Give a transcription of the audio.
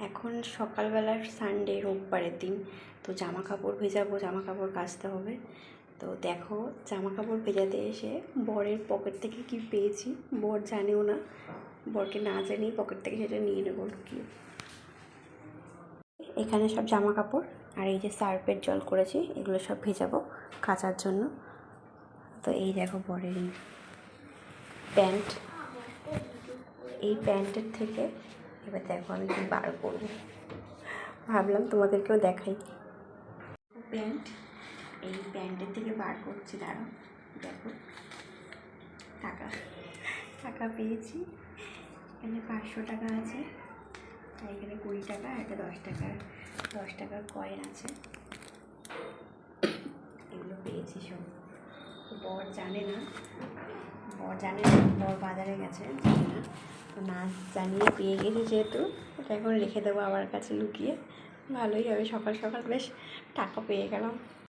এখন সকালবেলার সানডে, রোববারের দিন, তো জামা কাপড় ভেজাবো, জামা কাপড় কাচতে হবে। তো দেখো, জামা কাপড় ভেজাতে এসে বরের পকেট থেকে কি পেয়েছি, বর জানেও না, বরকে না জানিয়ে পকেট থেকে সেটা নিয়ে নেবো লুকিয়ে। এখানে সব জামা কাপড় আর এই যে সার্ফের জল করেছি, এগুলো সব ভেজাবো কাচার জন্য। তো এই দেখো বরের এই প্যান্ট, এই প্যান্টের থেকে এবার দেখো আমি কি বার করবো, ভাবলাম তোমাদেরকেও দেখাই। প্যান্ট, এই প্যান্টের থেকে বার করছি, দাঁড়াও দেখো। টাকা টাকা পেয়েছি, এখানে 500 টাকা আছে, আর এখানে 20 টাকা, একটা 10 টাকার কয়েন আছে। এগুলো পেয়েছি সব। বর জানে না, বর বাজারে গেছে, জানে না। তো না জানিয়ে পেয়ে গেছি যেহেতু, এটা এখন রেখে দেবো আমার কাছে লুকিয়ে। ভালোই হবে, সকাল সকাল বেশ টাকা পেয়ে গেলাম।